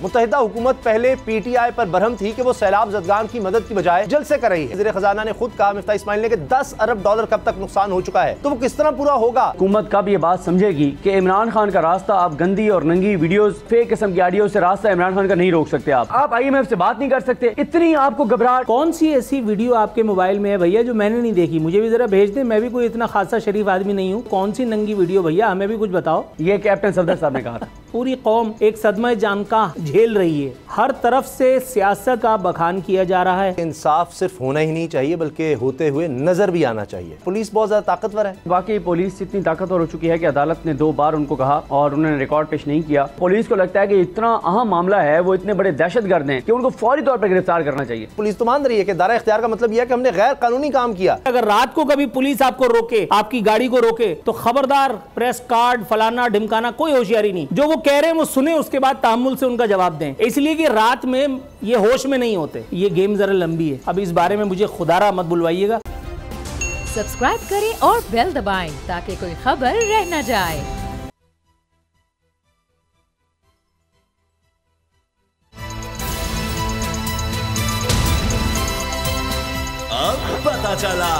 मुत्तहिदा हुकूमत पहले पीटीआई पर बरहम थी कि वो सैलाब ज़दगान की मदद की बजाय जलसे कर रही है। वज़ीर खजाना ने खुद कहा मिफ्ताह इस्माइल ने कि 10 अरब डॉलर कब तक नुकसान हो चुका है, तो वो किस तरह पूरा होगा। हुकूमत कब ये बात समझेगी कि इमरान खान का रास्ता आप गंदी और नंगी वीडियोस, फेक किस्म की ऑडियो से रास्ता इमरान खान का नहीं रोक सकते। आप IMF से बात नहीं कर सकते, इतनी आपको घबराहट। कौन सी ऐसी वीडियो आपके मोबाइल में है भैया जो मैंने नहीं देखी? मुझे भी जरा भेज दे, मैं भी कोई इतना खासा शरीफ आदमी नहीं हूँ। कौन सी नंगी वीडियो भैया, हमें भी कुछ बताओ। ये कैप्टन सफदर साहब ने कहा था। पूरी कौम एक सदमा जान का झेल रही है, हर तरफ से सियासत का बखान किया जा रहा है। इंसाफ सिर्फ होना ही नहीं चाहिए बल्कि होते हुए नजर भी आना चाहिए। पुलिस बहुत ज्यादा ताकतवर है। वाकई पुलिस इतनी ताकतवर हो चुकी है कि अदालत ने 2 बार उनको कहा और उन्होंने रिकॉर्ड पेश नहीं किया। पुलिस को लगता है कि इतना अहम मामला है, वो इतने बड़े दहशतगर्द हैं कि उनको फौरी तौर पर गिरफ्तार करना चाहिए। पुलिस तो मान रही है कि दायरा इख्तियार का मतलब यह है कि हमने गैर कानूनी काम किया। अगर रात को कभी पुलिस आपको रोके, आपकी गाड़ी को रोके, तो खबरदार, प्रेस कार्ड फलाना ढिमकाना कोई होशियारी नहीं। जो वो कह रहे हैं वो सुने, उसके बाद तहम्मुल से उनका जवाब दें, इसलिए कि रात में ये होश में नहीं होते। ये गेम जरा लंबी है, अब इस बारे में मुझे खुदारा मत बुलवाइएगा। सब्सक्राइब करें और बेल दबाएं ताकि कोई खबर रह न जाए। अब पता चला।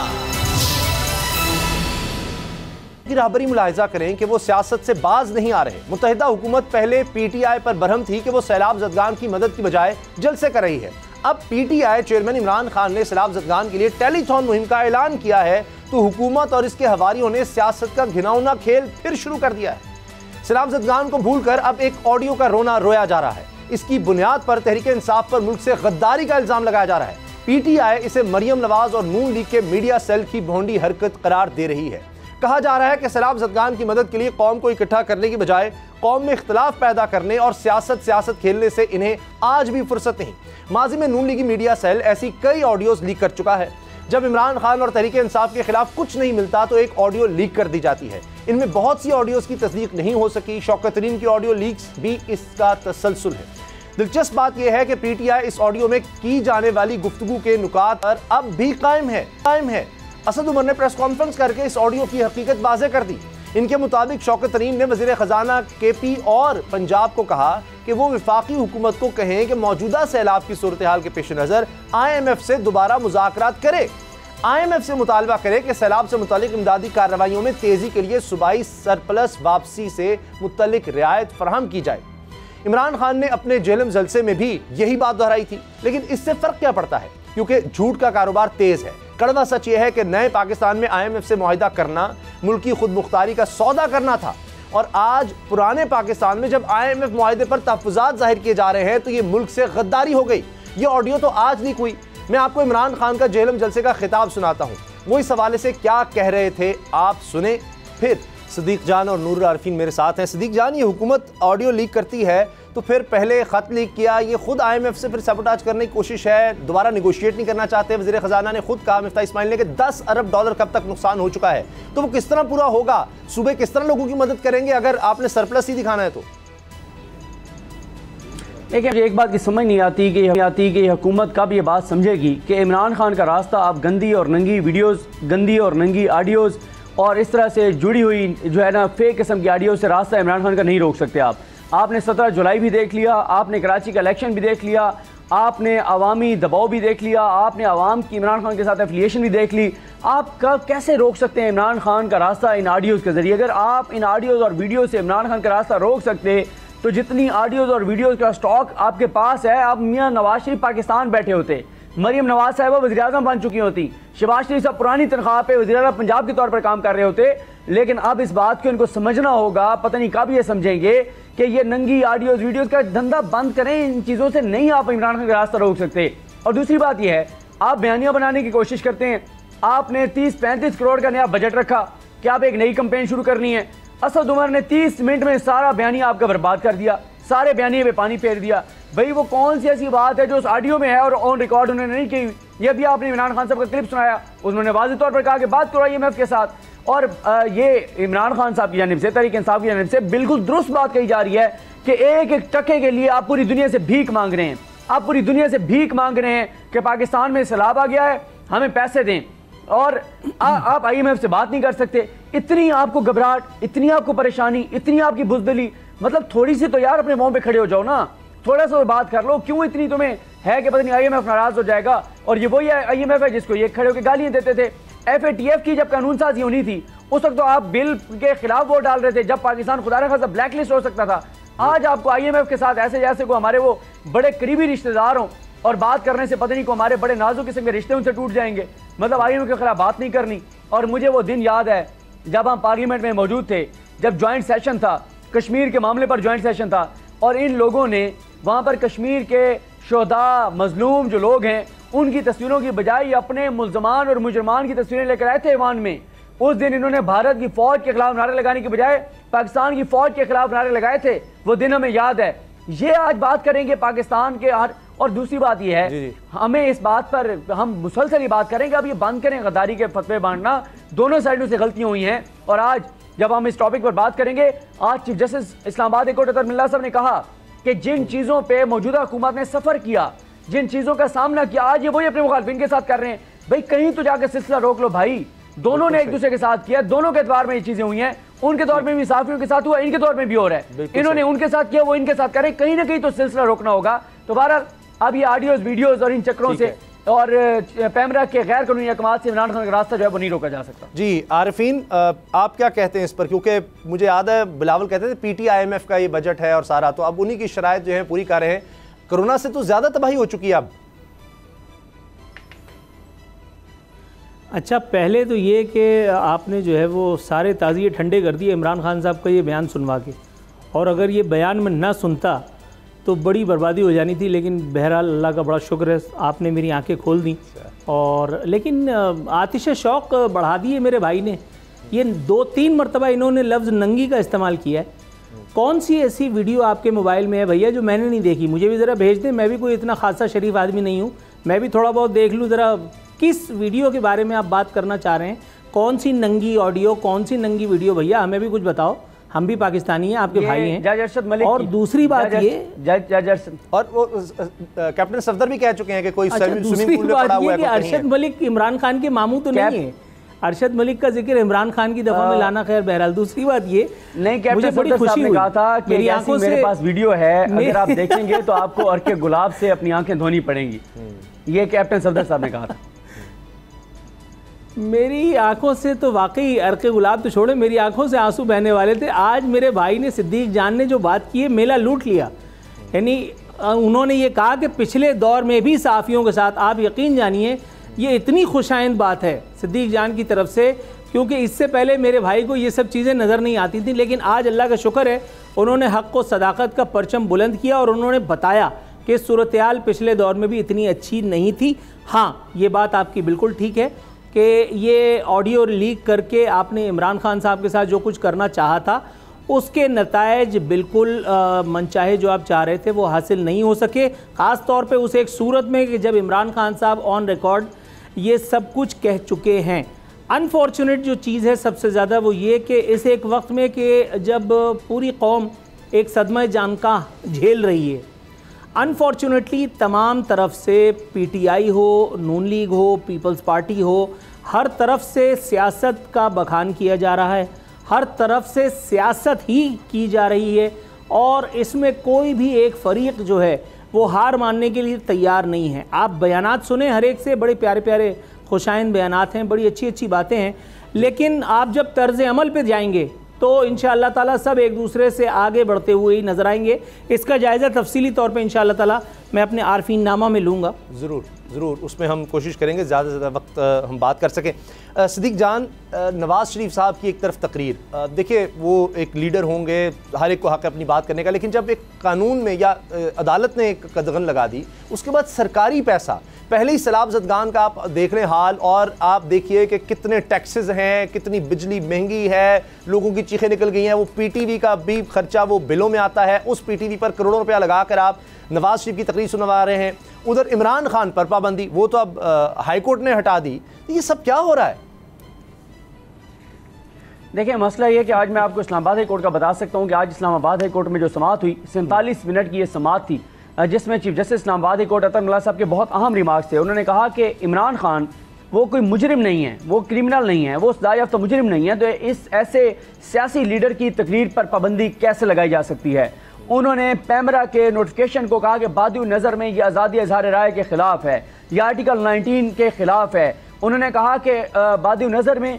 रहबरी मुलाहिजा करें कि वो सियासत से बाज नहीं आ रहे। मुत्तहिदा हुकूमत पहले पीटीआई पर बरहम थी कि वो सैलाब ज़दगान की मदद की बजाय जलसे कर रही है। अब पीटीआई चेयरमैन इमरान खान ने सैलाब ज़दगान के लिए टेलीथॉन मुहिम का ऐलान किया है, तो हुकूमत और इसके हवारियों ने सियासत का घिनौना खेल फिर शुरू कर दिया है। सैलाब ज़दगान को भूलकर अब एक ऑडियो का रोना रोया जा रहा है। इसकी बुनियाद पर तहरीक इंसाफ पर मुल्क से गद्दारी का इल्जाम लगाया जा रहा है। पीटीआई इसे मरियम नवाज और नून लीग के मीडिया सेल की भोंडी हरकत करार दे रही है। कहा जा रहा है कि सैलाब ज़दगान की मदद के लिए कौम को इकट्ठा करने की बजाय कौम में इख्तलाफ पैदा करने और सियासत खेलने से इन्हें आज भी फुर्सत नहीं। माजी में नून लीगी मीडिया सेल ऐसी कई ऑडियोज लीक कर चुका है। जब इमरान खान और तहरीक इंसाफ के खिलाफ कुछ नहीं मिलता तो एक ऑडियो लीक कर दी जाती है। इनमें बहुत सी ऑडियोज की तस्दीक नहीं हो सकी। शौकत तरीन की ऑडियो लीक्स भी इसका तसलसल है। दिलचस्प बात यह है कि पीटीआई इस ऑडियो में की जाने वाली गुफ्तगू के नुकात पर अब भी कायम है। असद उमर ने प्रेस कॉन्फ्रेंस करके इस ऑडियो की हकीकत वाज़ेह कर दी। इनके मुताबिक शौकत तरीन ने वज़ीर ख़जाना KP और पंजाब को कहा कि वो वफाकी हुकूमत को कहें कि मौजूदा सैलाब की सूरत हाल के पेश नज़र IMF से दोबारा मुज़ाकरात करे। IMF से मुतालबा करे कि सैलाब से मुतालिक इमदादी कार्रवाइयों में तेज़ी के लिए सूबाई सरप्लस वापसी से मुतल्लिक रियायत फराहम की जाए। इमरान खान ने अपने जेलम जलसे में भी यही बात दोहराई थी, लेकिन इससे फ़र्क क्या पड़ता है, क्योंकि झूठ का कारोबार तेज़ है। कड़वा सच यह है कि नए पाकिस्तान में IMF से मुआहिदा करना मुल्क की खुद मुख्तारी का सौदा करना था, और आज पुराने पाकिस्तान में जब IMF मुआहिदे पर तहफ़्फ़ुज़ात ज़ाहिर किए जा रहे हैं तो ये मुल्क से गद्दारी हो गई। ये ऑडियो तो आज लीक हुई। मैं आपको इमरान खान का जेलम जलसे का खिताब सुनाता हूँ, वो इस हवाले से क्या कह रहे थे, आप सुने। फिर सदीक जान और नूर आरफीन मेरे साथ हैं। सदीक जान, ये हुकूमत ऑडियो लीक करती है तो फिर पहले ख़त लीक किया, ये खुद IMF से फिर सबोटाज करने की कोशिश है, दोबारा निगोशिएट नहीं करना चाहते। वज़ीर ख़जाना ने खुद कहा मिफ्ताह इस्माइल ने कि 10 अरब डॉलर कब तक नुकसान हो चुका है, तो वो किस तरह पूरा होगा? सूबे किस तरह लोगों की मदद करेंगे अगर आपने सरप्लस ही दिखाना है तो? देखिए, मुझे एक बात की समझ नहीं आती कि हुकूमत कब ये बात समझेगी कि इमरान खान का रास्ता आप गंदी और नंगी वीडियोस, गंदी और नंगी ऑडियोज़ और इस तरह से जुड़ी हुई जो है ना फेक किस्म की ऑडियो से रास्ता इमरान खान का नहीं रोक सकते। आपने 17 जुलाई भी देख लिया, आपने कराची का इलेक्शन भी देख लिया, आपने अवामी दबाव भी देख लिया, आपने अवाम की इमरान खान के साथ एफिलिएशन भी देख ली। आप कब कैसे रोक सकते हैं इमरान खान का रास्ता इन ऑडियोज़ के ज़रिए? अगर आप इन ऑडियोज़ और वीडियो से इमरान खान का रास्ता रोक सकते तो जितनी ऑडियोज़ और वीडियोज़ का स्टॉक आपके पास है, आप मियाँ नवाज शरीफ पाकिस्तान बैठे होते, मरियम नवाज साहिबा वज़ीर-ए-आज़म बन चुकी होती, शहबाज शरीफ साहब पुरानी तनख्वाह पे वज़ीर-ए-आज़म पंजाब के तौर पर काम कर रहे होते। लेकिन अब इस बात को इनको समझना होगा, पता नहीं कब ये समझेंगे कि ये नंगी ऑडियोज़ वीडियोज़ का धंधा बंद करें। इन चीज़ों से नहीं आप इमरान खान का रास्ता रोक सकते। और दूसरी बात यह है, आप बयानियाँ बनाने की कोशिश करते हैं। आपने 30-35 करोड़ का नया बजट रखा कि आप एक नई कंपेन शुरू करनी है। असद उमर ने 30 मिनट में सारा बयानिया आपका बर्बाद कर दिया, सारे बयानिए पे पानी फेर दिया। भाई वो कौन सी ऐसी बात है जो उस ऑडियो में है और ऑन रिकॉर्ड उन्होंने नहीं की? ये भी आपने इमरान खान साहब का क्लिप सुनाया, उन्होंने वाज़ेह तौर पर कहा कि बात करो IMF के साथ। और ये इमरान खान साहब की जानिब से, तहरीक इंसाफ की जानिब से बिल्कुल दुरुस्त बात कही जा रही है कि एक एक टके के लिए आप पूरी दुनिया से भीख मांग रहे हैं। आप पूरी दुनिया से भीख मांग रहे हैं कि पाकिस्तान में सैलाब आ गया है, हमें पैसे दें, और आप IMF से बात नहीं कर सकते। इतनी आपको घबराहट, इतनी आपको परेशानी, इतनी आपकी बुज़दिली, मतलब थोड़ी सी तो यार अपने मुंह पे खड़े हो जाओ ना। थोड़ा सा बात कर लो, क्यों इतनी तुम्हें है कि पता नहीं IMF नाराज हो जाएगा। और ये वही IMF है जिसको ये खड़े होकर गालियां देते थे। FATF की जब कानून साजी होनी थी उस वक्त तो आप बिल के खिलाफ वोट डाल रहे थे, जब पाकिस्तान खुदा न खासा ब्लैक लिस्ट हो सकता था। आज आपको IMF के साथ ऐसे जैसे को हमारे वो बड़े करीबी रिश्तेदार हों और बात करने से पता नहीं को हमारे बड़े नाजुक किस्म के रिश्ते उनसे टूट जाएंगे, मतलब IMF के खिलाफ बात नहीं करनी। और मुझे वो दिन याद है जब हम पार्लियामेंट में मौजूद थे, जब ज्वाइंट सेशन था, कश्मीर के मामले पर ज्वाइंट सेशन था, और इन लोगों ने वहाँ पर कश्मीर के शोहदा मजलूम जो लोग हैं उनकी तस्वीरों की बजाय अपने मुल्जमान और मुजरमान की तस्वीरें लेकर आए थे ऐवान में। उस दिन इन्होंने भारत की फौज के खिलाफ नारे लगाने की बजाय पाकिस्तान की फौज के खिलाफ नारे लगाए थे, वो दिन हमें याद है। ये आज बात करेंगे पाकिस्तान के और दूसरी बात यह है, हमें इस बात पर हम मुसलसल ही बात करेंगे, अब ये बंद करें गद्दारी के फतवे बांटना, दोनों साइडों से गलतियां हुई हैं। और आज जब हम इस टॉपिक पर बात करेंगे, आज chief justice Islamabad high court Athar Minallah साहब ने कहा कि जिन चीजों पे मौजूदा हुकूमत ने सफर किया, जिन चीजों का सामना किया, आज ये वही अपने मुखालफिन के साथ कर रहे हैं। भाई कहीं तो जाकर सिलसिला रोक लो भाई, दोनों ने एक दूसरे के साथ किया, दोनों के एतबार में ये चीजें हुई हैं, उनके तौर में भी साफियों के साथ हुआ, इनके तौर में भी हो रहा है, इन्होंने उनके साथ किया, वो इनके साथ कर रहे हैं, कहीं ना कहीं तो सिलसिला रोकना होगा। तो बहरहाल अब ये ऑडियोज वीडियोज और इन चक्रों से और पैमरा के गैर कानूनी अहकाम से इमरान खान का रास्ता जो है वो नहीं रोका जा सकता। जी आरिफीन, आप क्या कहते हैं इस पर, क्योंकि मुझे याद है बिलावल कहते थे PTIMF का ये बजट है और सारा, तो अब उन्हीं की शराइत जो है पूरी कर रहे हैं। कोरोना से तो ज्यादा तबाही हो चुकी है अब। अच्छा, पहले तो ये कि आपने जो है वो सारे ताज़िए ठंडे कर दिए इमरान खान साहब का ये बयान सुनवा के, और अगर ये बयान में ना सुनता तो बड़ी बर्बादी हो जानी थी। लेकिन बहरहाल अल्लाह का बड़ा शुक्र है, आपने मेरी आंखें खोल दी। और लेकिन आतिश शौक़ बढ़ा दिए मेरे भाई ने। ये 2-3 मरतबा इन्होंने लफ्ज़ नंगी का इस्तेमाल किया है। कौन सी ऐसी वीडियो आपके मोबाइल में है भैया जो मैंने नहीं देखी? मुझे भी ज़रा भेज दें, मैं भी कोई इतना खासा शरीफ आदमी नहीं हूँ, मैं भी थोड़ा बहुत देख लूँ ज़रा। किस वीडियो के बारे में आप बात करना चाह रहे हैं? कौन सी नंगी ऑडियो, कौन सी नंगी वीडियो? भैया हमें भी कुछ बताओ, हम भी पाकिस्तानी हैं, आपके भाई हैं। जज अरशद मलिक और दूसरी बात ये जज अरशद और वो कैप्टन सफदर भी कह चुके हैं कि कोई दूसरी बात ये कि अरशद मलिक इमरान खान के मामू तो नहीं है। अरशद मलिक का जिक्र इमरान खान की दफा में लाना, खैर बहरहाल। दूसरी बात ये, नहीं, कैप्टन बड़ी खुशी ने कहा था कि मेरी आंखों से मेरे पास वीडियो है, अगर आप देखेंगे तो आपको अर्के गुलाब से अपनी आंखें धोनी पड़ेंगी, ये कैप्टन सफदर साहब ने कहा था। मेरी आंखों से तो वाकई अर्के गुलाब तो छोड़े, मेरी आंखों से आंसू बहने वाले थे। आज मेरे भाई ने, सिद्दीक जान ने जो बात की है, मेला लूट लिया। यानी उन्होंने ये कहा कि पिछले दौर में भी सहाफ़ियों के साथ, आप यकीन जानिए ये इतनी खुशाइंद बात है सिद्दीक जान की तरफ से, क्योंकि इससे पहले मेरे भाई को ये सब चीज़ें नज़र नहीं आती थी। लेकिन आज अल्लाह का शुक्र है, उन्होंने हक़ व सदाकत का परचम बुलंद किया और उन्होंने बताया कि सूरत-ए-हाल पिछले दौर में भी इतनी अच्छी नहीं थी। हाँ, ये बात आपकी बिल्कुल ठीक है कि ये ऑडियो लीक करके आपने इमरान खान साहब के साथ जो कुछ करना चाहा था, उसके नतायज बिल्कुल मनचाहे जो आप चाह रहे थे वो हासिल नहीं हो सके। ख़ास तौर पे उस एक सूरत में कि जब इमरान खान साहब ऑन रिकॉर्ड ये सब कुछ कह चुके हैं। अनफॉर्चुनेट जो चीज़ है सबसे ज़्यादा वो ये कि इस एक वक्त में कि जब पूरी कौम एक सदमा जानका झेल रही है, अनफॉर्चुनेटली तमाम तरफ से PTI हो, नून लीग हो, पीपल्स पार्टी हो, हर तरफ से सियासत का बखान किया जा रहा है, हर तरफ से सियासत ही की जा रही है, और इसमें कोई भी एक फ़रीक जो है वो हार मानने के लिए तैयार नहीं है। आप बयानात सुने हर एक से, बड़े प्यारे प्यारे खुशाइंद बयानात हैं, बड़ी अच्छी अच्छी बातें हैं, लेकिन आप जब तर्ज़ अमल पे जाएंगे तो इंशाअल्लाह ताला सब एक दूसरे से आगे बढ़ते हुए ही नज़र आएंगे। इसका जायज़ा तफसीली तौर पे इंशाअल्लाह ताला मैं अपने आरफीन नामा में लूँगा। ज़रूर ज़रूर, उसमें हम कोशिश करेंगे ज़्यादा से ज़्यादा वक्त हम बात कर सकें। सिद्दीक जान, नवाज़ शरीफ साहब की एक तरफ तकरीर, देखिए वो एक लीडर होंगे, हर एक को हक़ है अपनी बात करने का, लेकिन जब एक कानून में या अदालत ने एक कदगन लगा दी, उसके बाद सरकारी पैसा, पहले ही सैलाब ज़दगान का आप देख रहे हाल, और आप देखिए कि कितने टैक्सेस हैं, कितनी बिजली महंगी है, लोगों की चीखें निकल गई हैं। वो PTV का भी खर्चा वो बिलों में आता है, उस PTV पर करोड़ों रुपया लगा कर आप नवाज शरीफ की तकरीर सुनवा रहे हैं। उधर इमरान खान पर पाबंदी, वो तो अब हाई कोर्ट ने हटा दी। तो ये सब क्या हो रहा है? देखिए, मसला ये है कि आज मैं आपको इस्लामाबाद हाई कोर्ट का बता सकता हूँ कि आज इस्लामाबाद हाई कोर्ट में जो समाअत हुई, 47 मिनट की ये समाअत थी, जिसमें chief justice Islamabad high court Athar Minallah साहब के बहुत अहम रिमार्क्स थे। उन्होंने कहा कि इमरान खान वो कोई मुजरिम नहीं है, वो क्रिमिनल नहीं है, वो सजा याफ्ता मुजरिम नहीं है, तो इस ऐसे सियासी लीडर की तकरीर पर पाबंदी कैसे लगाई जा सकती है। उन्होंने पैमरा के नोटिफिकेशन को कहा कि बादिउ नज़र में यह आज़ादी इज़हार राय के ख़िलाफ़ है, यह आर्टिकल 19 के ख़िलाफ़ है। उन्होंने कहा कि बादिउ नज़र में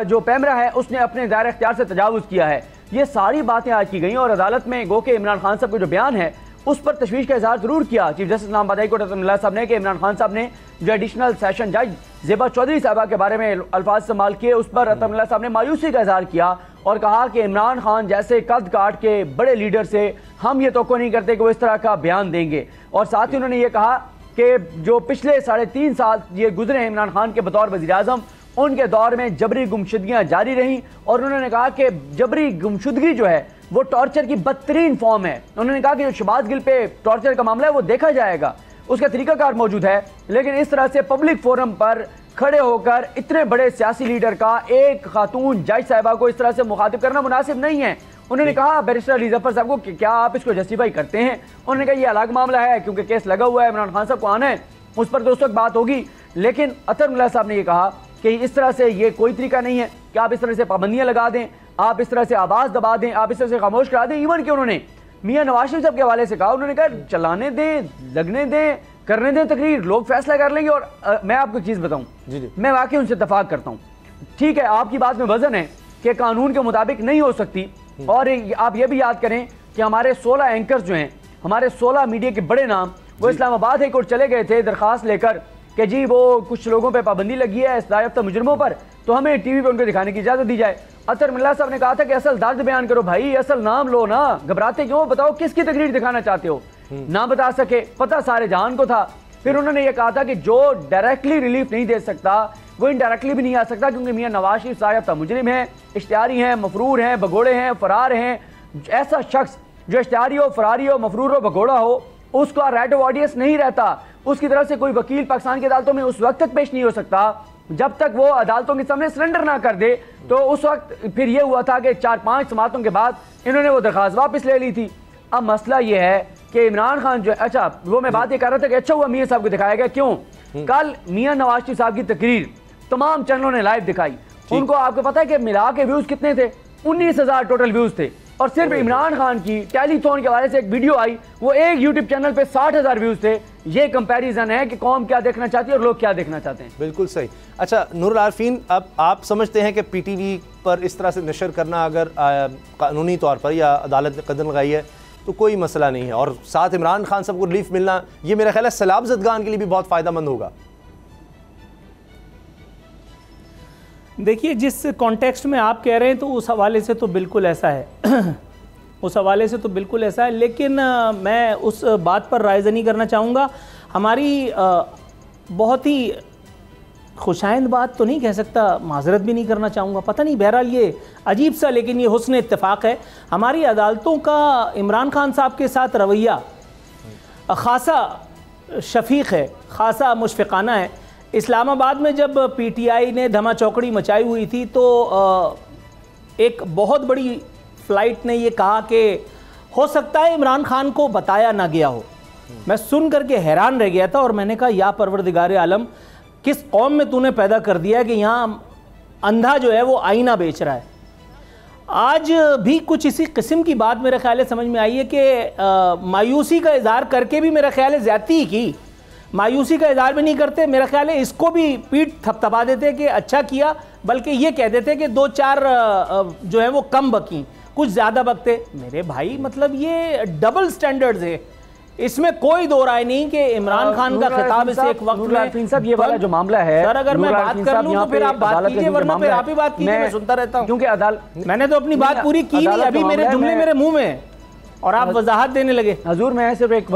जो पैमरा है उसने अपने दायरे इख्तियार से तजावुज़ किया है। ये सारी बातें आज की गई और अदालत में गो के इमरान खान साहब का जो बयान है उस पर तशवीश का इजहार जरूर किया चीफ जस्टिस इस्लाम हाई कोर्ट अतरमिल्लाह साहब ने कि इमरान खान साहब ने जो एडिशनल सेशन जज ज़ेबा चौधरी साहबा के बारे में अल्फाज इस्तेमाल किए उस पर अतरमिल्लाह साहब ने मायूसी का इजहार किया और कहा कि इमरान खान जैसे कद काट के बड़े लीडर से हम ये तवक्को नहीं करते कि वो इस तरह का बयान देंगे। और साथ ही उन्होंने ये कहा कि जो पिछले 3.5 साल ये गुजरे हैं इमरान खान के बतौर वज़ीर-ए-आज़म, उनके दौर में जबरी गुमशुदगियाँ जारी रहीं और उन्होंने कहा कि जबरी गुमशुदगी जो है वो टॉर्चर की बदतरीन फॉर्म है। उन्होंने कहा कि जो शहबाज गिल पे टॉर्चर का मामला है वो देखा जाएगा, उसका तरीकाकार मौजूद है, लेकिन इस तरह से पब्लिक फोरम पर खड़े होकर इतने बड़े सियासी लीडर का एक खातून जज साहिबा को इस तरह से मुखातिब करना मुनासिब नहीं है। उन्होंने कहा बैरिस्टर अली जफर साहब को कि क्या आप इसको जस्टिफाई करते हैं? उन्होंने कहा यह अलग मामला है क्योंकि केस लगा हुआ है, इमरान खान साहब को आना है, उस पर तो उस वक्त बात होगी। लेकिन अतरमिल्लाह साहब ने यह कहा कि इस तरह से ये कोई तरीका नहीं है कि आप इस तरह से पाबंदियां लगा दें, आप इस तरह से आवाज़ दबा दें, आप इस तरह से खामोश करा दें। इवन कि उन्होंने मियां नवाज शरीफ साहब के हवाले से कहा, उन्होंने कहा चलाने दें, लगने दें, करने दें तकरीर, लोग फैसला कर लेंगे। और मैं आपको एक चीज़ बताऊं, मैं वाकई उनसे इत्तेफाक करता हूं। ठीक है, आपकी बात में वजन है कि कानून के मुताबिक नहीं हो सकती। और आप ये भी याद करें कि हमारे 16 एंकर्स जो हैं, हमारे 16 मीडिया के बड़े नाम, वो इस्लामाबाद हाई कोर्ट चले गए थे दरखास्त लेकर कि जी वो कुछ लोगों पे पाबंदी लगी है सजायाफ्ता मुजरिमों पर, तो हमें टीवी पे उनको दिखाने की इजाज़त दी जाए। अतरमिल्लाह साहब ने कहा था कि असल दर्द बयान करो भाई, असल नाम लो ना, घबराते क्यों? बताओ किसकी तकरीर दिखाना चाहते हो? ना बता सके, पता सारे जहान को था। फिर उन्होंने ये कहा था कि जो डायरेक्टली रिलीफ नहीं दे सकता वो इनडायरेक्टली भी नहीं आ सकता, क्योंकि मियां नवाज शरीफ सजायाफ्ता मुजरिम है, इश्तिहारी हैं, मफरूर हैं, भगोड़े हैं, फरार हैं। ऐसा शख्स जो इश्तिहारी हो, फरारी हो, मफरूर हो, भगोड़ा हो, उसका राइट ऑफ ऑडियंस नहीं रहता। उसकी तरफ से कोई वकील पाकिस्तान की अदालतों में उस वक्त तक पेश नहीं हो सकता जब तक वो अदालतों के सामने सरेंडर ना कर दे। तो उस वक्त फिर ये हुआ था कि 4-5 समातों के बाद इन्होंने वो दरखास्त वापस ले ली थी। अब मसला ये है कि इमरान खान जो, अच्छा वो मैं बात ये कर रहा था कि अच्छा हुआ मियां साहब को दिखाया गया। क्यों? कल मियां नवाज शरीफ साहब की तकरीर तमाम चैनलों ने लाइव दिखाई। उनको आपको पता है कि मिला के व्यूज कितने थे? 19,000 टोटल व्यूज थे। और सिर्फ इमरान खान की टेलीथॉन के हवाले से एक वीडियो आई, वो एक यूट्यूब चैनल पे 60,000 व्यूज थे। ये कंपैरिजन है कि कौम क्या देखना चाहती है और लोग क्या देखना चाहते हैं। बिल्कुल सही। अच्छा नूरुल आरफीन, अब आप समझते हैं कि पीटीवी पर इस तरह से नशर करना अगर कानूनी तौर पर या अदालत ने कदम लगाई है तो कोई मसला नहीं है, और साथ इमरान खान साहब को रिलीफ मिलना ये मेरा ख्याल है सैलाब ज़दगान के लिए भी बहुत फ़ायदेमंद होगा। देखिए, जिस कॉन्टेक्स्ट में आप कह रहे हैं तो उस हवाले से तो बिल्कुल ऐसा है उस हवाले से तो बिल्कुल ऐसा है, लेकिन मैं उस बात पर रायज़नी करना चाहूँगा। हमारी बहुत ही खुशाइंद बात तो नहीं कह सकता, माजरत भी नहीं करना चाहूँगा, पता नहीं, बहरहाल ये अजीब सा, लेकिन ये हुस्न इत्तेफाक है। हमारी अदालतों का इमरान खान साहब के साथ रवैया ख़ासा शफीक है, ख़ासा मुशफ़िकाना है। इस्लामाबाद में जब पीटीआई ने धमा चौकड़ी मचाई हुई थी तो एक बहुत बड़ी फ़्लाइट ने ये कहा कि हो सकता है इमरान खान को बताया ना गया हो। मैं सुन करके हैरान रह गया था और मैंने कहा या परवरदिगार आलम, किस कौम में तूने पैदा कर दिया है कि यहाँ अंधा जो है वो आईना बेच रहा है। आज भी कुछ इसी किस्म की बात मेरे ख्याल है समझ में आई है कि मायूसी का इजहार करके भी मेरा ख्याल है ज़्यादती ही की। मायूसी का इजहार भी नहीं करते, मेरा ख्याल है इसको भी पीठ थपथपा देते कि अच्छा किया, बल्कि ये कह देते कि 2-4 जो है वो कम बकी, कुछ ज़्यादा बकते। मेरे भाई मतलब ये डबल स्टैंडर्ड्स है, इसमें कोई दो राय नहीं कि इमरान खान का खिताब इस एक वक्त में साहब ये वाला जो मामला है सर, अगर मैं बात कर लूं तो फिर आप बात कीजिए, वरना फिर आप ही बात कीजिए, मैं सुनता रहता हूं। क्योंकि अदालत, मैंने तो अपनी बात पूरी की नहीं, अभी मेरे जुमले मेरे मुंह में और आप वजाहत देने लगे। हजूर मैं सिर्फ एक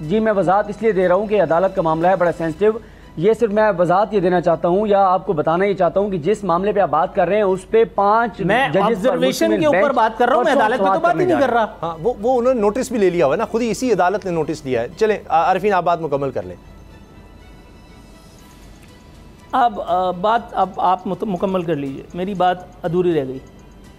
जी मैं वजाहत इसलिए दे रहा हूँ कि अदालत का मामला है बड़ा सेंसिटिव। ये सिर्फ मैं वजाहत ये देना चाहता हूँ या आपको बताना ही चाहता हूँ कि जिस मामले पे आप बात कर रहे हैं उस पे 5 मैं ऑब्जर्वेशन के ऊपर बात कर रहा हूँ, मैं अदालत में तो बात ही नहीं कर रहा। हाँ, वो उन्होंने नोटिस भी ले लिया हुआ है ना, खुद ही इसी अदालत ने नोटिस दिया है। चलें आरिफीन, आप बात मुकम्मल कर लें। अब बात अब आप मुकम्मल कर लीजिए, मेरी बात अधूरी रह गई।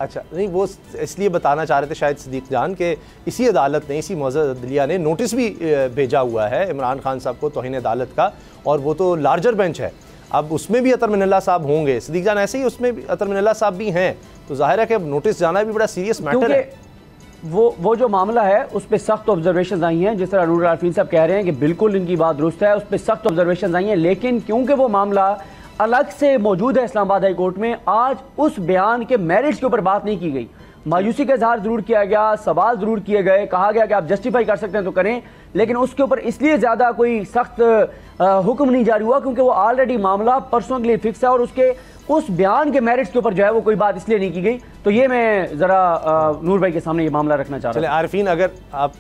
अच्छा नहीं, वो इसलिए बताना चाह रहे थे शायद सिद्दीक जान के इसी अदालत ने, इसी मुअज़्ज़ज़ अदलिया ने नोटिस भी भेजा हुआ है इमरान खान साहब को तौहीन अदालत का, और वो तो लार्जर बेंच है। अब उसमें भी अतर मिनल्ला साहब होंगे, सिद्दीक जान ऐसे ही उसमें भी अतर मिनल्ला साहब भी हैं, तो जाहिर है कि नोटिस जाना भी बड़ा सीरियस मैटर है। वो जो मामला है उस पर सख्त ऑब्जर्वेशन आई हैं, जिस तरह नूर आरफीन साहब कह रहे हैं कि बिल्कुल इनकी बात दुरुस्त है, उस पर सख्त ऑब्जर्वेशन आई हैं, लेकिन क्योंकि वो मामला अलग से मौजूद है इस्लामाबाद हाई कोर्ट में, आज उस बयान के मेरिट्स के ऊपर बात नहीं की गई। मायूसी का इजहार जरूर किया गया, सवाल जरूर किए गए, कहा गया कि आप जस्टिफाई कर सकते हैं तो करें, लेकिन उसके ऊपर इसलिए ज़्यादा कोई सख्त हुक्म नहीं जारी हुआ क्योंकि वो ऑलरेडी मामला परसों के लिए फिक्स है और उसके उस बयान के मेरिट्स के ऊपर जो है वो कोई बात इसलिए नहीं की गई। तो ये मैं ज़रा नूर भाई के सामने ये मामला रखना चाह रहा हूँ। आरफीन, अगर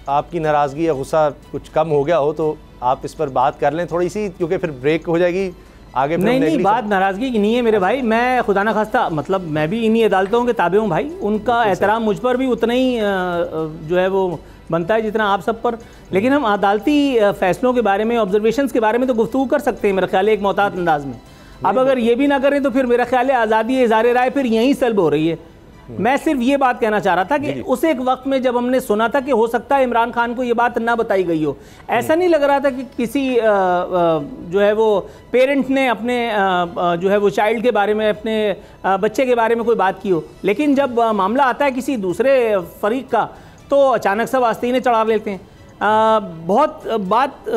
आपकी नाराज़गी या गुस्सा कुछ कम हो गया हो तो आप इस पर बात कर लें थोड़ी सी, क्योंकि फिर ब्रेक हो जाएगी आगे। नहीं, बात नाराज़गी की नहीं है मेरे भाई, मैं खुदा ना खास्ता मतलब मैं भी इन्हीं अदालतों के ताबे हूँ भाई, उनका एहतराम मुझ पर भी उतना ही जो है वो बनता है जितना आप सब पर। लेकिन हम अदालती फैसलों के बारे में, ऑब्जर्वेशंस के बारे में तो गुफ्तगू कर सकते हैं मेरा ख्याल है एक मोहतात अंदाज में। अब अगर ये भी ना करें तो फिर मेरा ख्याल है आज़ादी इज़हार राय फिर यहीं सल्ब हो रही है। मैं सिर्फ ये बात कहना चाह रहा था कि उस एक वक्त में जब हमने सुना था कि हो सकता है इमरान खान को ये बात ना बताई गई हो, ऐसा नहीं लग रहा था कि किसी जो है वो पेरेंट ने अपने जो है वो चाइल्ड के बारे में, अपने बच्चे के बारे में कोई बात की हो। लेकिन जब मामला आता है किसी दूसरे फरीक का तो अचानक से वास्तीने चढ़ा लेते हैं। बहुत बात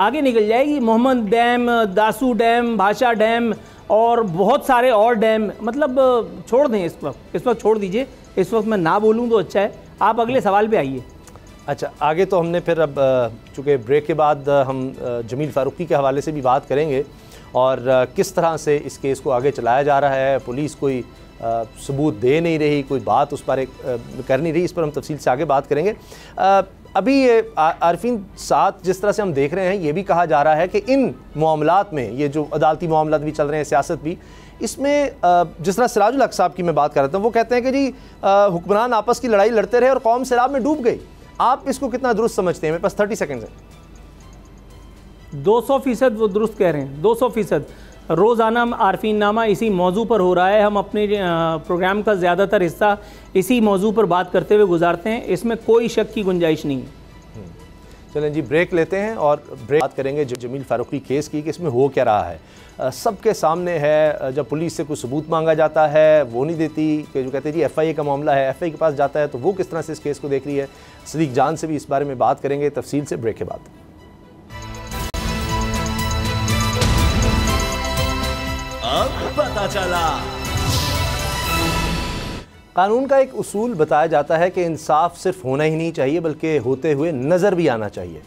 आगे निकल जाएगी, मोहम्मद डैम, दासू डैम, भाषा डैम और बहुत सारे और डैम, मतलब छोड़ दें इस वक्त छोड़ दीजिए, इस वक्त मैं ना बोलूं तो अच्छा है। आप अगले सवाल पे आइए। अच्छा, आगे तो हमने फिर अब चूँकि ब्रेक के बाद हम जमील फ़ारूकी के हवाले से भी बात करेंगे और किस तरह से इस केस को आगे चलाया जा रहा है। पुलिस कोई सबूत दे नहीं रही, कोई बात उस पर कर नहीं रही, इस पर हम तफसील से आगे बात करेंगे। अभी ये आरफीन साथ जिस तरह से हम देख रहे हैं, ये भी कहा जा रहा है कि इन मामलात में, ये जो अदालती मामलात भी चल रहे हैं, सियासत भी, इसमें जिस तरह सिराजुल हक साहब की मैं बात कर रहा था, वो कहते हैं कि जी हुक्मरान आपस की लड़ाई लड़ते रहे और कौम सैलाब में डूब गई। आप इसको कितना दुरुस्त समझते हैं? मेरे पास 30 सेकेंड है। 200% वो दुरुस्त कह रहे हैं, 200%। रोज़ाना आरफीन नामा इसी मौजू पर हो रहा है, हम अपने प्रोग्राम का ज़्यादातर हिस्सा इसी मौजू पर बात करते हुए गुजारते हैं, इसमें कोई शक की गुंजाइश नहीं है। चलें जी, ब्रेक लेते हैं और ब्रेक बात करेंगे जमील फ़ारूकी केस की कि इसमें हो क्या रहा है। सबके सामने है, जब पुलिस से कुछ सबूत मांगा जाता है वो नहीं देती, कि जो कहते हैं जी FIA का मामला है, FIA के पास जाता है तो वो किस तरह से इस केस को देख रही है। सदीक जान से भी इस बारे में बात करेंगे तफसील से ब्रेक के बाद। अब पता चला। कानून का एक उसूल बताया जाता है कि इंसाफ सिर्फ होना ही नहीं चाहिए बल्कि होते हुए नज़र भी आना चाहिए।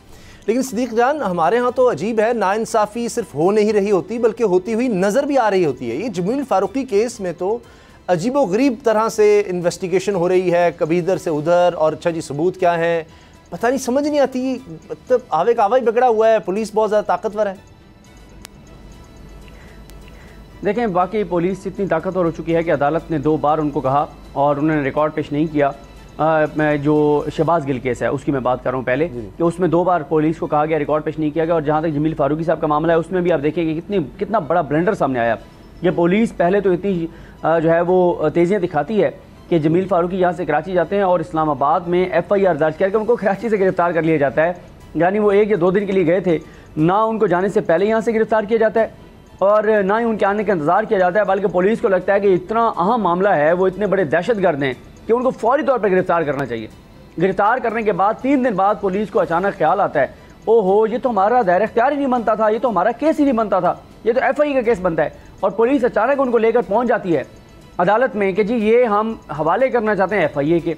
लेकिन सदीक जान, हमारे यहाँ तो अजीब है, नाइंसाफ़ी सिर्फ हो नहीं रही होती बल्कि होती हुई नज़र भी आ रही होती है। ये जमील फ़ारूकी केस में तो अजीबो गरीब तरह से इन्वेस्टिगेशन हो रही है, कभी इधर से उधर, और अच्छा जी सबूत क्या है पता नहीं, समझ नहीं आती। मतलब आवे का आवा ही बिगड़ा हुआ है, पुलिस बहुत ज़्यादा ताकतवर है। देखें, वाकई पुलिस इतनी ताकतवर हो चुकी है कि अदालत ने 2 बार उनको कहा और उन्होंने रिकॉर्ड पेश नहीं किया। मैं जो शहबाज गिल केस है उसकी मैं बात कर रहा हूँ पहले, कि उसमें 2 बार पुलिस को कहा गया, रिकॉर्ड पेश नहीं किया गया। और जहाँ तक जमील फ़ारूकी साहब का मामला है उसमें भी आप देखिए कि कितना बड़ा ब्लंडर सामने आया। ये पुलिस पहले तो इतनी जो है वो तेज़ियाँ दिखाती है कि जमील फ़ारूकी यहाँ से कराची जाते हैं और इस्लामाबाद में FIR दर्ज करके उनको कराची से गिरफ्तार कर लिया जाता है। यानी वो 1 या 2 दिन के लिए गए थे, ना उनको जाने से पहले यहाँ से गिरफ्तार किया जाता है और ना ही उनके आने का इंतज़ार किया जाता है, बल्कि पुलिस को लगता है कि इतना अहम मामला है, वो इतने बड़े दहशतगर्द हैं कि उनको फौरी तौर पर गिरफ्तार करना चाहिए। गिरफ्तार करने के बाद 3 दिन बाद पुलिस को अचानक ख्याल आता है, ओहो ये तो हमारा दायरा इख्तियार ही नहीं बनता था, ये तो हमारा केस ही नहीं बनता था, ये तो FIA का केस बनता है। और पुलिस अचानक उनको लेकर पहुँच जाती है अदालत में कि जी ये हम हवाले करना चाहते हैं FIA के।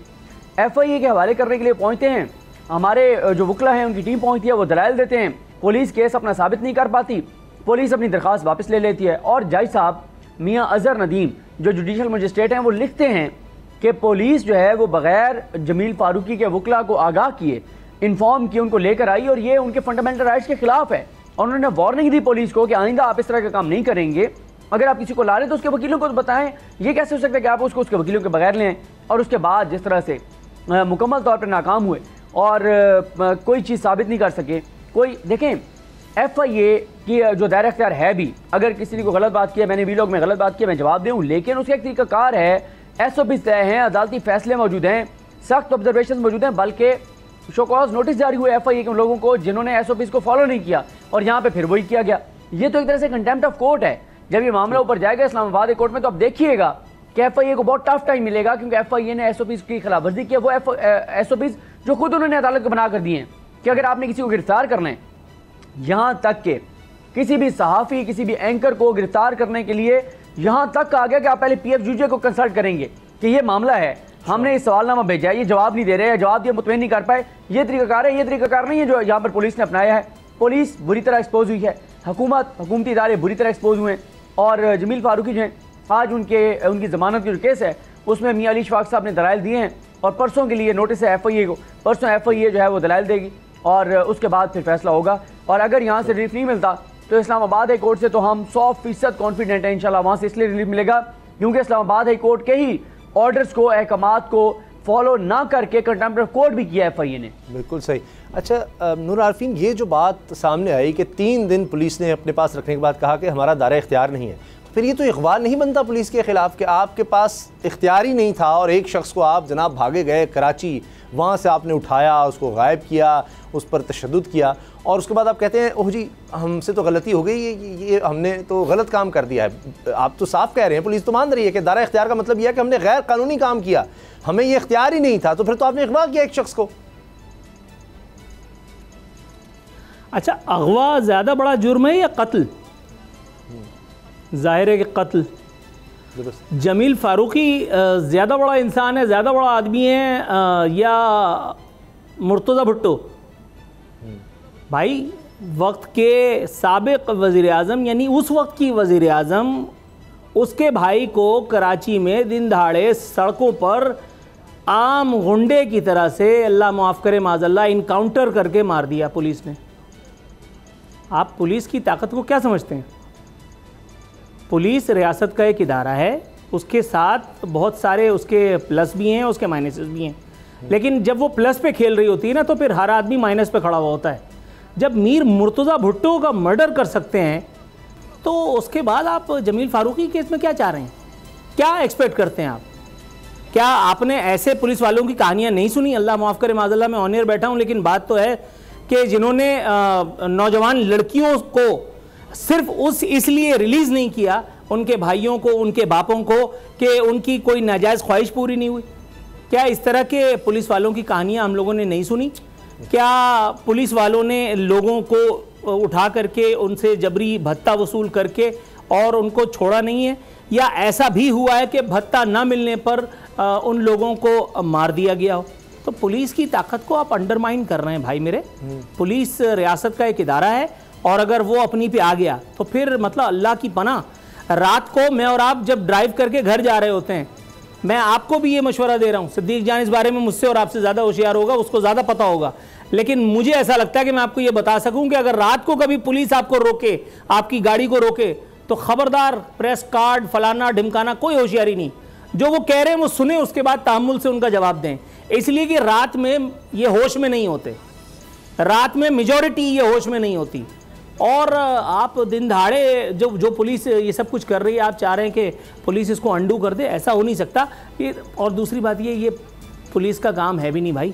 FIA के हवाले करने के लिए पहुँचते हैं, हमारे जो वकला हैं उनकी टीम पहुँचती है, वो दलाइल देते हैं, पुलिस केस अपना साबित नहीं कर पाती, पुलिस अपनी दरख्वास्त वापस ले लेती है। और जज साहब मियाँ अजहर नदीम जो जुडिशल मजिस्ट्रेट हैं वो लिखते हैं कि पुलिस जो है वो बग़ैर जमील फ़ारूकी के वकला को आगाह किए, इन्फॉर्म किए, उनको लेकर आई और ये उनके फंडामेंटल राइट्स के खिलाफ है। और उन्होंने वार्निंग दी पुलिस को कि आइंदा आप इस तरह का काम नहीं करेंगे, अगर आप किसी को ला रहे तो उसके वकीलों को तो बताएं, ये कैसे हो सकता है कि आप उसको उसके वकीलों के बगैर लें। और उसके बाद जिस तरह से मुकम्मल तौर पर नाकाम हुए और कोई चीज़ साबित नहीं कर सके। कोई देखें, FIA की जो दायरा इख्तियार है भी, अगर किसी ने को गलत बात किया, मैंने वीलॉग में गलत बात किया, मैं जवाब दूँ, लेकिन उसका एक तरीकाकार है, SOPs तय हैं, अदालती फैसले मौजूद हैं, सख्त ऑब्जर्वेशन मौजूद हैं, बल्कि शोकॉज नोटिस जारी हुए FIA के उन लोगों को जिन्होंने SOPs को फॉलो नहीं किया और यहाँ पे फिर वही किया गया। ये तो एक तरह से कंटेम्प्ट ऑफ कोर्ट है। जब ये मामला ऊपर जाएगा इस्लामाबाद कोर्ट में तो आप देखिएगा कि FIA को बहुत टफ टाइम मिलेगा, क्योंकि FIA ने SOPs की खिलाफ वर्जी की है। वो SOPs जो खुद उन्होंने अदालत को बना कर दिए हैं कि अगर आपने किसी को गिरफ्तार करना है, यहाँ तक कि किसी भी सहाफ़ी, किसी भी एंकर को गिरफ्तार करने के लिए यहाँ तक आ गया कि आप पहले PFUJ को कंसल्ट करेंगे कि ये मामला है, हमने इस सवालनामा भेजा है, ये जवाब नहीं दे रहे हैं, जवाब दिया मुतमईन नहीं कर पाए, ये तरीकाकार है, ये तरीकाकार नहीं है जो यहाँ पर पुलिस ने अपनाया है। पुलिस बुरी तरह एक्सपोज हुई है, हुकूमती इदारे बुरी तरह एक्सपोज हुए हैं। और जमील फारूकी जो हैं, आज उनकी ज़मानत की जो केस है उसमें मियां अली शफाक साहब ने दलाइल दिए हैं और परसों के लिए नोटिस है FIA को। परसों FIA जो है वो दलाइल देगी और उसके बाद फिर फैसला होगा। और अगर यहाँ से रिलीफ नहीं मिलता तो इस्लामाबाद हाई कोर्ट से तो हम 100% कॉन्फिडेंट हैं इंशाल्लाह वहाँ से इसलिए रिलीफ मिलेगा क्योंकि इस्लामाबाद हाई कोर्ट के ही ऑर्डर्स को, अहकामात को फॉलो ना करके कंटेम्प्ट ऑफ कोर्ट भी किया FIA ने। बिल्कुल सही। अच्छा नूर आरफीन, ये जो बात सामने आई कि 3 दिन पुलिस ने अपने पास रखने के बाद कहा कि हमारा दायरा इख्तियार नहीं है, फिर ये तो इकबाल नहीं बनता पुलिस के ख़िलाफ़ कि आपके पास इख्तियार ही नहीं था और एक शख्स को आप जनाब भागे गए कराची, वहाँ से आपने उठाया, उसको गायब किया, उस पर तशद्दुद किया और उसके बाद आप कहते हैं ओह जी हमसे तो गलती हो गई, ये हमने तो गलत काम कर दिया है। आप तो साफ कह रहे हैं, पुलिस तो मान रही है कि दायरा इख्तियार का मतलब यह है कि हमने गैर कानूनी काम किया, हमें ये इख्तियार ही नहीं था, तो फिर तो आपने अगवा किया एक शख्स को। अच्छा, अगवा ज़्यादा बड़ा जुर्म है या कत्ल? ज़ाहिर है कि कत्ल। जमील फारूकी ज़्यादा बड़ा इंसान है, ज़्यादा बड़ा आदमी है या मुर्तज़ा भुट्टो? भाई वक्त के साबिक़ वज़ीर आज़म यानी उस वक्त की वज़ीर आज़म, उसके भाई को कराची में दिन दहाड़े सड़कों पर आम गुंडे की तरह से, अल्लाह माफ़ करे माज़अल्लाह, इनकाउंटर करके मार दिया पुलिस ने। आप पुलिस की ताकत को क्या समझते हैं? पुलिस रियासत का एक इदारा है, उसके साथ बहुत सारे उसके प्लस भी हैं, उसके माइनसेस भी हैं, लेकिन जब वो प्लस पे खेल रही होती है ना तो फिर हर आदमी माइनस पे खड़ा हुआ होता है। जब मीर मुर्तज़ा भुट्टो का मर्डर कर सकते हैं तो उसके बाद आप जमील फारूकी केस में क्या चाह रहे हैं? क्या एक्सपेक्ट करते हैं आप? क्या आपने ऐसे पुलिस वालों की कहानियाँ नहीं सुनी? अल्लाह माफ़ करे माज़अल्लाह, मैं ऑन एयर बैठा हूँ, लेकिन बात तो है कि जिन्होंने नौजवान लड़कियों को सिर्फ इसलिए रिलीज़ नहीं किया, उनके भाइयों को, उनके बापों को, कि उनकी कोई नाजायज़ ख्वाहिश पूरी नहीं हुई। क्या इस तरह के पुलिस वालों की कहानियाँ हम लोगों ने नहीं सुनी? क्या पुलिस वालों ने लोगों को उठा करके उनसे जबरी भत्ता वसूल करके और उनको छोड़ा नहीं है? या ऐसा भी हुआ है कि भत्ता ना मिलने पर उन लोगों को मार दिया गया हो? तो पुलिस की ताकत को आप अंडरमाइन कर रहे हैं भाई मेरे। पुलिस रियासत का एक इदारा है और अगर वो अपनी पे आ गया तो फिर मतलब अल्लाह की पनाह। रात को मैं और आप जब ड्राइव करके घर जा रहे होते हैं, मैं आपको भी ये मशवरा दे रहा हूँ, सिद्दीक जान इस बारे में मुझसे और आपसे ज़्यादा होशियार होगा, उसको ज़्यादा पता होगा, लेकिन मुझे ऐसा लगता है कि मैं आपको ये बता सकूँ कि अगर रात को कभी पुलिस आपको रोके, आपकी गाड़ी को रोके, तो ख़बरदार प्रेस कार्ड फलाना ढिमकाना कोई होशियारी नहीं। जो वो कह रहे हैं वो सुने, उसके बाद तहम्मुल से उनका जवाब दें, इसलिए कि रात में ये होश में नहीं होते, रात में मेजॉरिटी ये होश में नहीं होती। और आप दिन दहाड़े जो पुलिस ये सब कुछ कर रही है, आप चाह रहे हैं कि पुलिस इसको अंडू कर दे, ऐसा हो नहीं सकता। ये और दूसरी बात ये पुलिस का काम है भी नहीं भाई,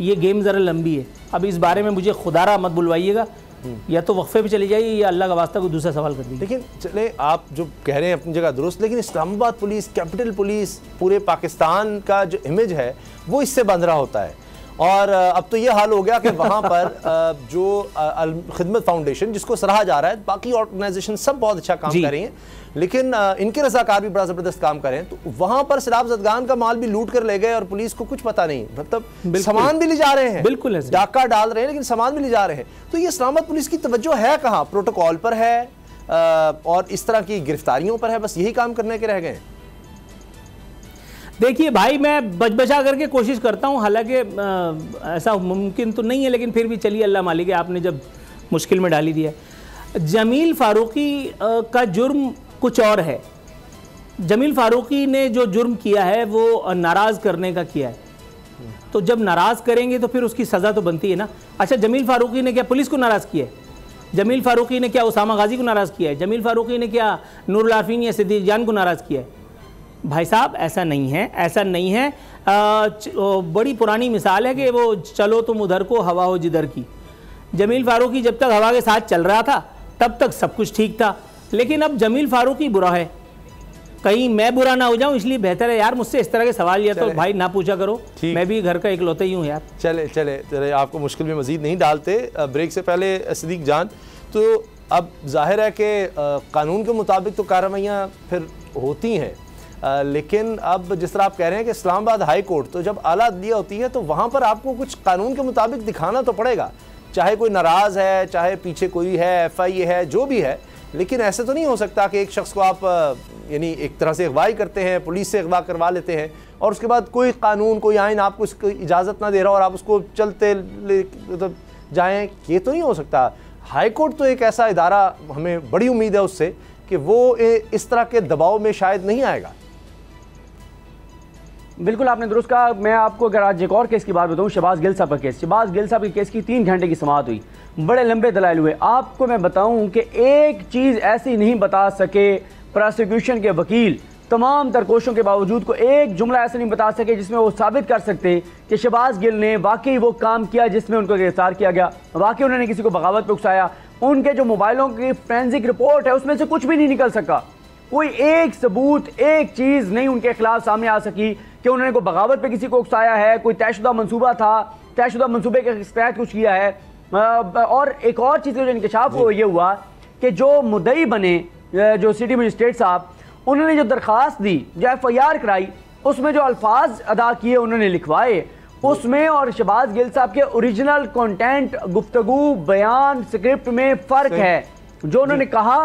ये गेम ज़रा लंबी है। अब इस बारे में मुझे खुदारा मत बुलवाइएगा, या तो वक्फे पे चले जाइए या अल्लाह का वास्ता कोई दूसरा सवाल कर दीजिए। लेकिन चले आप जो कह रहे हैं अपनी जगह दुरुस्त, लेकिन इस्लामाबाद पुलिस, कैपिटल पुलिस, पूरे पाकिस्तान का जो इमेज है वो इससे बंध रहा होता है। और अब तो ये हाल हो गया कि वहाँ पर जो खिदमत फाउंडेशन, जिसको सराहा जा रहा है, बाकी ऑर्गेनाइजेशन सब बहुत अच्छा काम कर रही हैं, लेकिन इनके रज़ाकार भी बड़ा ज़बरदस्त काम करें, तो वहाँ पर सैलाब ज़दगान का माल भी लूट कर ले गए और पुलिस को कुछ पता नहीं, मतलब सामान भी ले जा रहे हैं, बिल्कुल डाका डाल रहे हैं लेकिन सामान भी ले जा रहे हैं। तो ये इस्लामाबाद पुलिस की तवज्जो है कहाँ? प्रोटोकॉल पर है और इस तरह की गिरफ्तारियों पर है, बस यही काम करने के रह गए। देखिए भाई, मैं बचा करके कोशिश करता हूँ, हालांकि ऐसा मुमकिन तो नहीं है, लेकिन फिर भी चलिए, अल्लाह मालिक है, आपने जब मुश्किल में डाली दिया। जमील फारूकी का जुर्म कुछ और है। जमील फारूकी ने जो जुर्म किया है वो नाराज़ करने का किया है, तो जब नाराज़ करेंगे तो फिर उसकी सज़ा तो बनती है ना। अच्छा, जमील फारूकी ने क्या पुलिस को नाराज़ किया है? जमील फारूकी ने क्या उसामा गाजी को नाराज़ किया है? जमील फारूकी ने क्या नूरुल आरफीन या सिद्दीक जान को नाराज़ किया है? भाई साहब ऐसा नहीं है, ऐसा नहीं है। बड़ी पुरानी मिसाल है कि वो चलो तुम उधर को हवा हो जिधर की। जमील फारूकी जब तक हवा के साथ चल रहा था तब तक सब कुछ ठीक था, लेकिन अब जमील फारूकी बुरा है, कहीं मैं बुरा ना हो जाऊं, इसलिए बेहतर है यार मुझसे इस तरह के सवाल या तो भाई ना पूछा करो, मैं भी घर का इकलौता ही हूँ यार। चले चले चले आपको मुश्किल में मजीद नहीं डालते। ब्रेक से पहले सिद्दीक जान, तो अब जाहिर है कि कानून के मुताबिक तो कार्रवाइयाँ फिर होती हैं, लेकिन अब जिस तरह आप कह रहे हैं कि इस्लामाबाद हाई कोर्ट, तो जब आला अदलिया होती है तो वहाँ पर आपको कुछ कानून के मुताबिक दिखाना तो पड़ेगा, चाहे कोई नाराज़ है, चाहे पीछे कोई है, FIA है, जो भी है। लेकिन ऐसे तो नहीं हो सकता कि एक शख्स को आप यानी एक तरह से अगवाई करते हैं, पुलिस से अगवा करवा लेते हैं और उसके बाद कोई कानून, कोई आइन आपको इसकी इजाज़त ना दे रहा और आप उसको चलते मतलब जाएँ, ये तो नहीं हो सकता। हाई कोर्ट तो एक ऐसा इदारा, हमें बड़ी उम्मीद है उससे कि वो इस तरह के दबाव में शायद नहीं आएगा। बिल्कुल आपने दुरुस्त कहा। मैं आपको अगर आज एक और केस की बात बताऊं, शहबाज गिल साहब का केस। शहबाज गिल साहब के केस की 3 घंटे की समाअत हुई, बड़े लंबे दलाइल हुए। आपको मैं बताऊं कि एक चीज़ ऐसी नहीं बता सके प्रोसिक्यूशन के वकील, तमाम तर कोशिशों के बावजूद को एक जुमला ऐसा नहीं बता सके जिसमें वो साबित कर सकते कि शहबाज गिल ने वाकई वो काम किया जिसमें उनको गिरफ्तार किया गया, वाकई उन्होंने किसी को बगावत पर उकसाया। उनके जो मोबाइलों की फोरेंसिक रिपोर्ट है उसमें से कुछ भी नहीं निकल सका, कोई एक सबूत, एक चीज़ नहीं उनके खिलाफ सामने आ सकी कि उन्होंने कोई बगावत पे किसी को उकसाया है, कोई तयशुदा मंसूबा था, तयशुदा मंसूबे के तहत कुछ किया है। और एक और चीज़ जो इंकशाफ हो ये हुआ कि जो मुद्दई बने, जो सिटी मजिस्ट्रेट साहब, उन्होंने जो दरख्वास्त दी, जो FIR कराई, उसमें जो अल्फाज अदा किए उन्होंने लिखवाए उसमें और शहबाज गिल साहब के ओरिजिनल कंटेंट, गुफ्तगू, बयान, स्क्रिप्ट में फ़र्क है। जो उन्होंने कहा,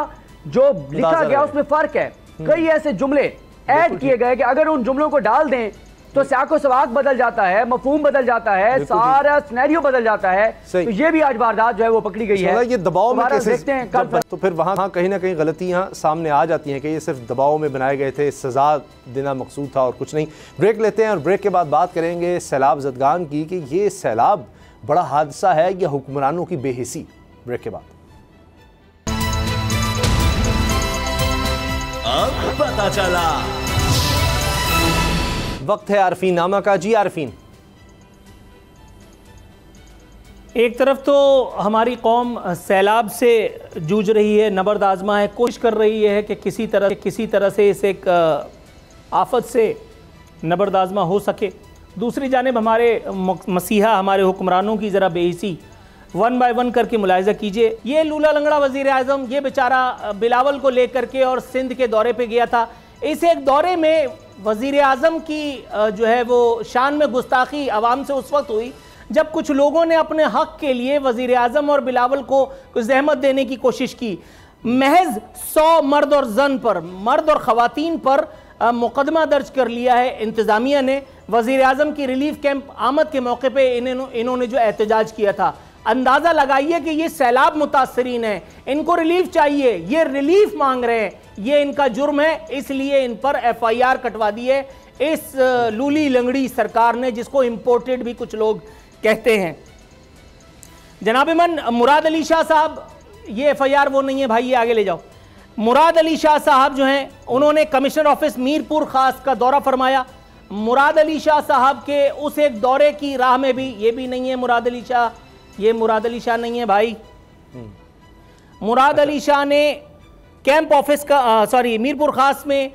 जो लिखा गया उसमें फ़र्क है। कई ऐसे जुमले ऐड किए गए कि अगर उन जुमलों को डाल दें तो साको सवाक बदल जाता है, मफहूम बदल जाता है, सारा सिनेरियो बदल जाता है। तो ये भी आज वारदात जो है वो पकड़ी गई है। ये दबाव में देखते हैं कल तो फिर वहाँ कहीं ना कहीं गलतियाँ सामने आ जाती हैं कि ये सिर्फ दबाव में बनाए गए थे, सजा देना मकसूद था और कुछ नहीं। ब्रेक लेते हैं और ब्रेक के बाद बात करेंगे सैलाब ज़दगान की कि ये सैलाब बड़ा हादसा है या हुक्मरानों की बेहिसी। ब्रेक के बाद अब पता चला। वक्त है आरफीन नामा का। जी आरफीन, एक तरफ तो हमारी कौम सैलाब से जूझ रही है, नबर्द आजमा है, कोशिश कर रही है कि किसी तरह से इस एक आफत से नबर्द आजमा हो सके। दूसरी जानिब हमारे मसीहा, हमारे हुक्मरानों की ज़रा बेहिसी 1 बाय 1 करके मुलाहिजा कीजिए। ये लूला लंगड़ा वज़ीर आज़म, ये बेचारा बिलावल को लेकर के और सिंध के दौरे पे गया था। इस एक दौरे में वज़ीर आज़म की जो है वो शान में गुस्ताखी आवाम से उस वक्त हुई जब कुछ लोगों ने अपने हक़ के लिए वज़ीर आज़म और बिलावल को कुछ ज़हमत देने की कोशिश की। महज 100 मर्द और जन पर, मर्द और ख़वातीन पर मुकदमा दर्ज कर लिया है इंतज़ामिया ने। वज़ीर आज़म की रिलीफ कैंप आमद के मौके पर इन्होंने जो एहतजाज किया था, अंदाज़ा लगाइए कि ये सैलाब मुतासरीन हैं, इनको रिलीफ चाहिए, ये रिलीफ मांग रहे हैं, ये इनका जुर्म है, इसलिए इन पर FIR कटवा दी है इस लूली लंगड़ी सरकार ने, जिसको इम्पोर्टेड भी कुछ लोग कहते हैं। जनाब-ए-मन मुराद अली शाह साहब, ये FIR वो नहीं है भाई, ये आगे ले जाओ। मुराद अली शाह साहब जो हैं, उन्होंने कमिश्नर ऑफिस मीरपुर खास का दौरा फरमाया। मुराद अली शाह साहब के उस एक दौरे की राह में भी, ये भी नहीं है मुराद अली शाह, ये मुराद अली शाह नहीं है भाई। मुराद अली शाह ने कैंप ऑफिस का मीरपुर खास में,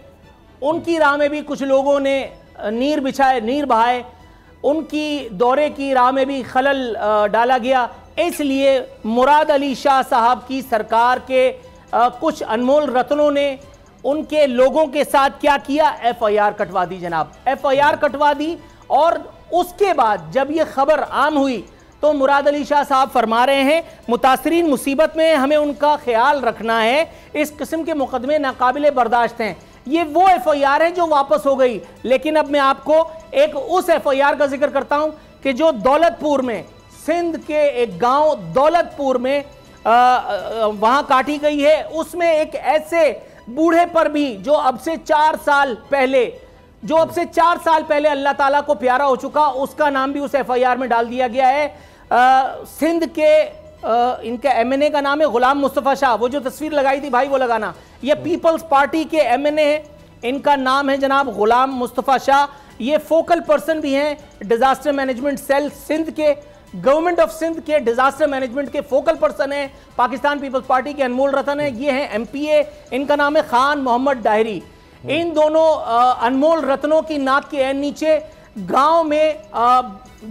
उनकी राह में भी कुछ लोगों ने नीर बिछाए, नीर बहाए, उनकी दौरे की राह में भी खलल डाला गया। इसलिए मुराद अली शाह साहब की सरकार के कुछ अनमोल रत्नों ने उनके लोगों के साथ क्या किया, FIR कटवा दी जनाब, FIR कटवा दी। और उसके बाद जब ये खबर आम हुई तो मुराद अली शाह साहब फरमा रहे हैं मुतासरीन मुसीबत में, हमें उनका ख्याल रखना है, इस किस्म के मुकदमे नाकाबिले बर्दाश्त हैं। ये वो FIR है जो वापस हो गई। लेकिन अब मैं आपको एक उस FIR का जिक्र करता हूं कि जो दौलतपुर में, सिंध के एक गांव दौलतपुर में वहां काटी गई है। उसमें एक ऐसे बूढ़े पर भी जो अब से 4 साल पहले अल्लाह ताला को प्यारा हो चुका, उसका नाम भी उस FIR में डाल दिया गया है। सिंध के इनका MNA का नाम है गुलाम मुस्तफ़ा शाह, वो जो तस्वीर लगाई थी भाई वो लगाना, ये पीपल्स पार्टी के MNA है, इनका नाम है जनाब गुलाम मुस्तफ़ा शाह। ये फोकल पर्सन भी हैं डिजास्टर मैनेजमेंट सेल सिंध के, गवर्नमेंट ऑफ सिंध के डिजास्टर मैनेजमेंट के फोकल पर्सन है, पाकिस्तान पीपल्स पार्टी के अनमोल रतन है। ये हैं MPA, इनका नाम है खान मोहम्मद डायरी। इन दोनों अनमोल रत्नों की नाक के नीचे गांव में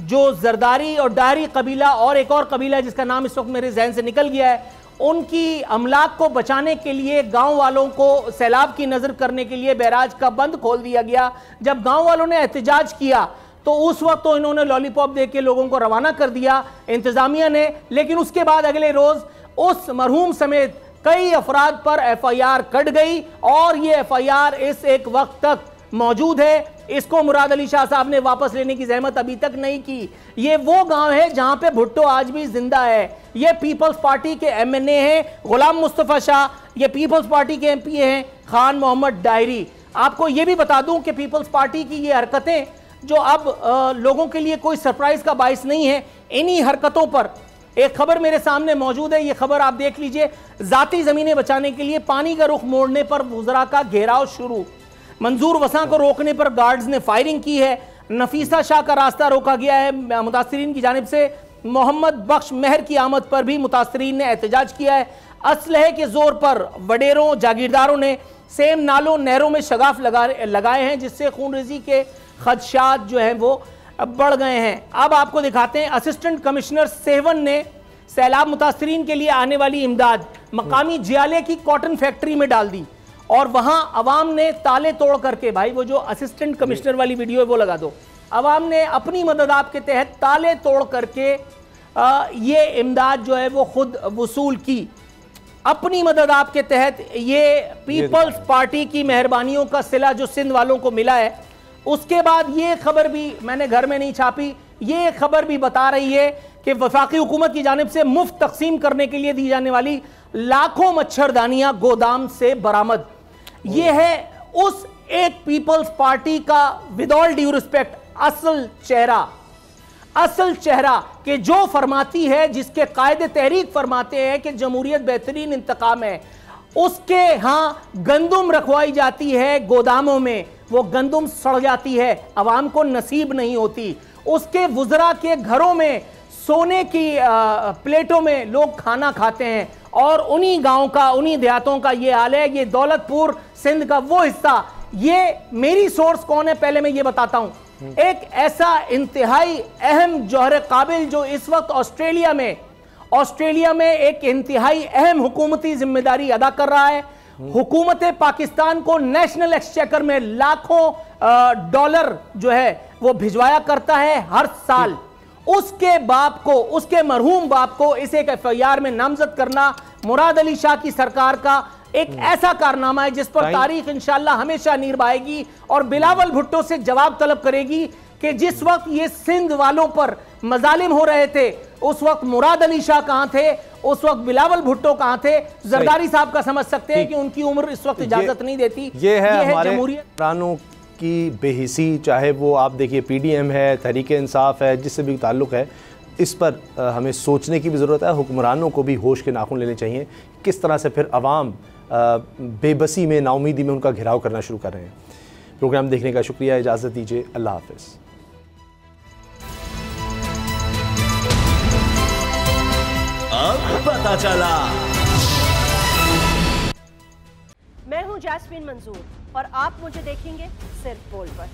जो जरदारी और डायरी कबीला और एक और कबीला जिसका नाम इस वक्त मेरे जहन से निकल गया है, उनकी अमलाक को बचाने के लिए गांव वालों को सैलाब की नजर करने के लिए बैराज का बंद खोल दिया गया। जब गांव वालों ने एहतजाज किया तो उस वक्त तो इन्होंने लॉलीपॉप दे के लोगों को रवाना कर दिया इंतजामिया ने, लेकिन उसके बाद अगले रोज उस मरहूम समेत कई अफराद पर FIR कट गई और ये FIR इस एक वक्त तक मौजूद है। इसको मुराद अली शाह साहब ने वापस लेने की जहमत अभी तक नहीं की। ये वो गांव है जहां पे भुट्टो आज भी जिंदा है। ये पीपल्स पार्टी के MNA हैं गुलाम मुस्तफा शाह, ये पीपल्स पार्टी के MP हैं खान मोहम्मद डायरी। आपको ये भी बता दूं कि पीपल्स पार्टी की ये हरकतें जो अब लोगों के लिए कोई सरप्राइज का बाइस नहीं है, इन्हीं हरकतों पर एक खबर मेरे सामने मौजूद है। ये खबर आप देख लीजिए। जाती जमीनें बचाने के लिए पानी का रुख मोड़ने पर वुज़रा का घेराव शुरू। मंजूर वसा को रोकने पर गार्ड्स ने फायरिंग की है। नफीसा शाह का रास्ता रोका गया है मुतासरीन की जानिब से। मोहम्मद बख्श मेहर की आमद पर भी मुतासरीन ने एहतजाज किया है। असलहे के जोर पर वडेरों जागीरदारों ने सेम नालों नहरों में शगाफ लगाए हैं, जिससे खूनरेजी के खदशात जो हैं वो बढ़ गए हैं। अब आपको दिखाते हैं असिस्टेंट कमिश्नर सेवन ने सैलाब मुतासरीन के लिए आने वाली इमदाद मकामी जियाले की कॉटन फैक्ट्री में डाल दी और वहां अवाम ने ताले तोड़ करके, भाई वो जो असिस्टेंट कमिश्नर वाली वीडियो है वो लगा दो, अवाम ने अपनी मदद आपके तहत ताले तोड़ करके ये इमदाद जो है वो खुद वसूल की। अपनी मदद आपके तहत ये पीपल्स पार्टी की मेहरबानियों का सिला जो सिंध वालों को मिला है। उसके बाद ये खबर भी मैंने घर में नहीं छापी, ये खबर भी बता रही है कि वफाकी हुकूमत की जानिब से मुफ्त तकसीम करने के लिए दी जाने वाली लाखों मच्छरदानियां गोदाम से बरामद। ये है उस एक पीपल्स पार्टी का विद ऑल ड्यू रिस्पेक्ट असल चेहरा कि जो फरमाती है, जिसके कायदे तहरीक फरमाते हैं कि जमहूरियत बेहतरीन इंतकाम है, उसके यहाँ गंदुम रखवाई जाती है गोदामों में, वो गंदुम सड़ जाती है, अवाम को नसीब नहीं होती। उसके वुज़रा के घरों में सोने की प्लेटों में लोग खाना खाते हैं और उन्हीं गांव का, उन्हीं देहातों का ये हाल है। ये दौलतपुर सिंध का वो हिस्सा, ये मेरी सोर्स कौन है पहले मैं ये बताता हूं। एक ऐसा इंतहाई अहम जौहर काबिल जो इस वक्त ऑस्ट्रेलिया में एक इंतहाई अहम हुकूमती जिम्मेदारी अदा कर रहा है। हुकूमत पाकिस्तान को नेशनल एक्सचेकर में लाखों डॉलर जो है वो भिजवाया करता है हर साल। उसके बाप को, उसके मरहूम बाप को इस एक FIR में नामजद करना मुराद अली शाह की सरकार का एक ऐसा कारनामा है जिस पर तारीख इंशाअल्लाह हमेशा नीर बहाएगी और बिलावल भुट्टो से जवाब तलब करेगी कि जिस वक्त ये सिंध वालों पर मजालिम हो रहे थे उस वक्त मुराद अली शाह कहां थे, उस वक्त बिलावल भुट्टो कहां थे। जरदारी साहब का समझ सकते हैं कि उनकी उम्र इस वक्त इजाजत नहीं देती। ये है हमारे प्राणों की बेहिसी, चाहे वो आप देखिए PDM है, तहरीक इंसाफ है, जिससे भी ताल्लुक़ है, इस पर हमें सोचने की भी ज़रूरत है। हुक्मरानों को भी होश के नाखून लेने चाहिए। किस तरह से फिर अवाम बेबसी में, नाउमीदी में उनका घेराव करना शुरू कर रहे हैं। प्रोग्राम देखने का शुक्रिया, इजाज़त दीजिए, अल्लाह हाफ़िज़। अब पता चला। मैं हूं जैस्मीन मंजूर और आप मुझे देखेंगे सिर्फ बोल पर।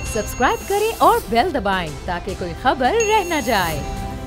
सब्सक्राइब करें और बेल दबाएं ताकि कोई खबर रह न जाए।